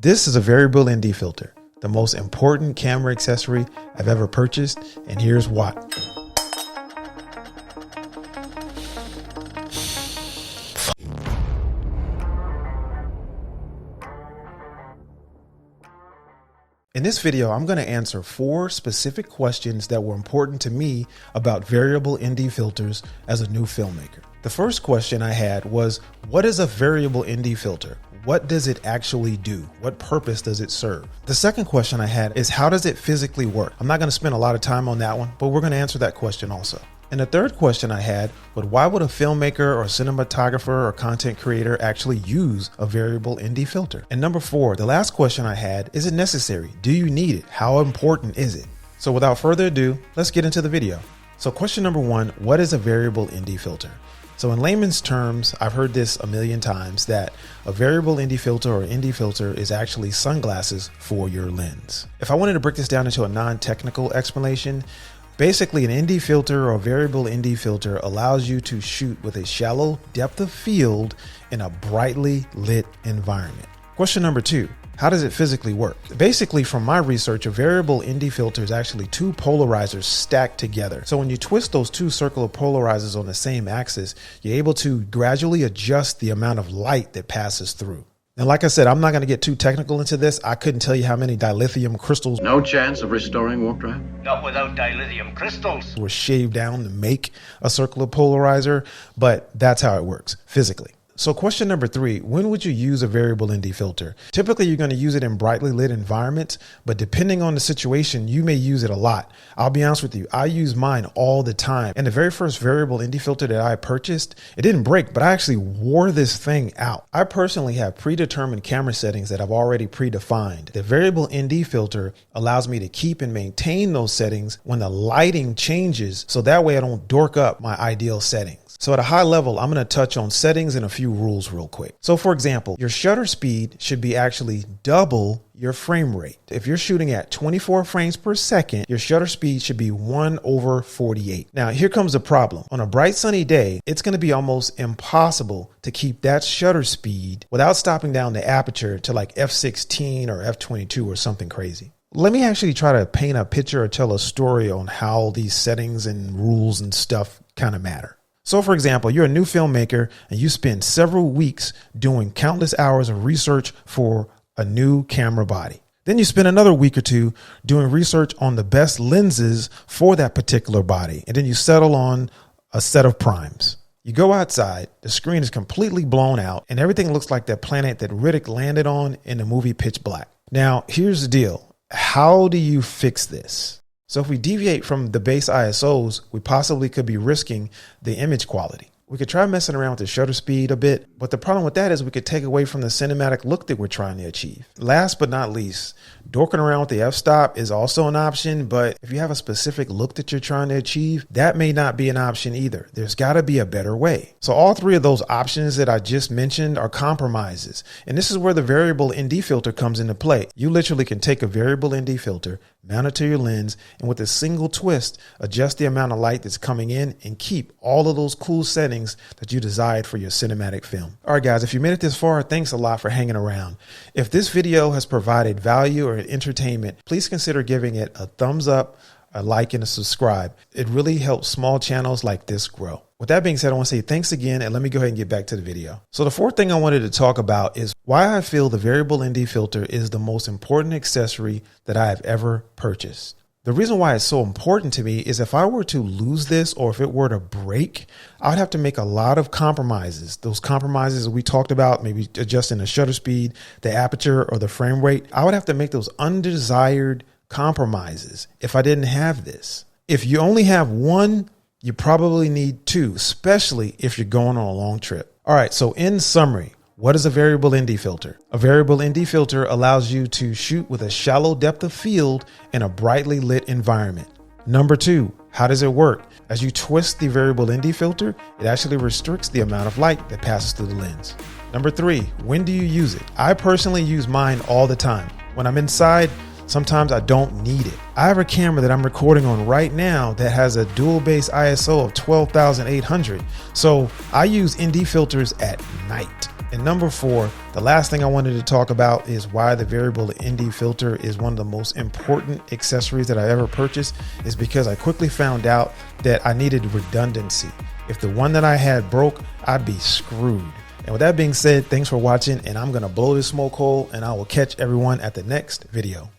This is a variable ND filter, the most important camera accessory I've ever purchased, and here's why. In this video, I'm going to answer 4 specific questions that were important to me about variable ND filters as a new filmmaker. The first question I had was, what is a variable ND filter? What does it actually do? What purpose does it serve? The second question I had is, how does it physically work? I'm not going to spend a lot of time on that one, but we're going to answer that question also. And the third question I had was, why would a filmmaker or cinematographer or content creator actually use a variable ND filter? And number 4, the last question I had, is it necessary? Do you need it? How important is it? So without further ado, let's get into the video. So question number 1, what is a variable ND filter? So in layman's terms, I've heard this a million times, that a variable ND filter or ND filter is actually sunglasses for your lens. If I wanted to break this down into a non-technical explanation, basically an ND filter or variable ND filter allows you to shoot with a shallow depth of field in a brightly lit environment. Question number 2, how does it physically work? Basically, from my research, a variable ND filter is actually 2 polarizers stacked together. So when you twist those 2 circular polarizers on the same axis, you're able to gradually adjust the amount of light that passes through. Now, like I said, I'm not going to get too technical into this. I couldn't tell you how many dilithium crystals. No chance of restoring warp drive? Not without dilithium crystals. Were shaved down to make a circular polarizer, but that's how it works physically. So question number 3, when would you use a variable ND filter? Typically, you're going to use it in brightly lit environments, but depending on the situation, you may use it a lot. I'll be honest with you, I use mine all the time. And the very first variable ND filter that I purchased, it didn't break, but I actually wore this thing out. I personally have predetermined camera settings that I've already predefined. The variable ND filter allows me to keep and maintain those settings when the lighting changes, so that way I don't dork up my ideal settings. So at a high level, I'm going to touch on settings and a few rules real quick. So for example, your shutter speed should be actually double your frame rate. If you're shooting at 24 frames per second, your shutter speed should be 1/48. Now here comes the problem. On a bright sunny day, it's going to be almost impossible to keep that shutter speed without stopping down the aperture to like f/16 or f/22 or something crazy. Let me actually try to paint a picture or tell a story on how these settings and rules and stuff kind of matter. So for example, you're a new filmmaker and you spend several weeks doing countless hours of research for a new camera body. Then you spend another week or 2 doing research on the best lenses for that particular body. And then you settle on a set of primes. You go outside, the screen is completely blown out and everything looks like that planet that Riddick landed on in the movie Pitch Black. Now, here's the deal. How do you fix this? So if we deviate from the base ISOs, we possibly could be risking the image quality. We could try messing around with the shutter speed a bit, but the problem with that is we could take away from the cinematic look that we're trying to achieve. Last but not least, dorking around with the f-stop is also an option, but if you have a specific look that you're trying to achieve, that may not be an option either. There's got to be a better way. So all 3 of those options that I just mentioned are compromises. And this is where the variable ND filter comes into play. You literally can take a variable ND filter, mount it to your lens, and with a single twist, adjust the amount of light that's coming in and keep all of those cool settings that you desired for your cinematic film. All right, guys, if you made it this far, thanks a lot for hanging around. If this video has provided value or entertainment, please consider giving it a thumbs up, a like, and a subscribe. It really helps small channels like this grow. With that being said, I want to say thanks again, and let me go ahead and get back to the video. So the 4th thing I wanted to talk about is why I feel the variable ND filter is the most important accessory that I have ever purchased. The reason why it's so important to me is if I were to lose this or if it were to break, I would have to make a lot of compromises. Those compromises that we talked about, maybe adjusting the shutter speed, the aperture, or the frame rate. I would have to make those undesired compromises if I didn't have this. If you only have one, you probably need 2, especially if you're going on a long trip. All right, so in summary, what is a variable ND filter? A variable ND filter allows you to shoot with a shallow depth of field in a brightly lit environment. Number 2, how does it work? As you twist the variable ND filter, it actually restricts the amount of light that passes through the lens. Number 3, when do you use it? I personally use mine all the time. When I'm inside, sometimes I don't need it. I have a camera that I'm recording on right now that has a dual base ISO of 12,800. So I use ND filters at night. And number 4, the last thing I wanted to talk about is why the variable ND filter is one of the most important accessories that I ever purchased, is because I quickly found out that I needed redundancy. If the one that I had broke, I'd be screwed. And with that being said, thanks for watching, and I'm going to blow this smoke hole, and I will catch everyone at the next video.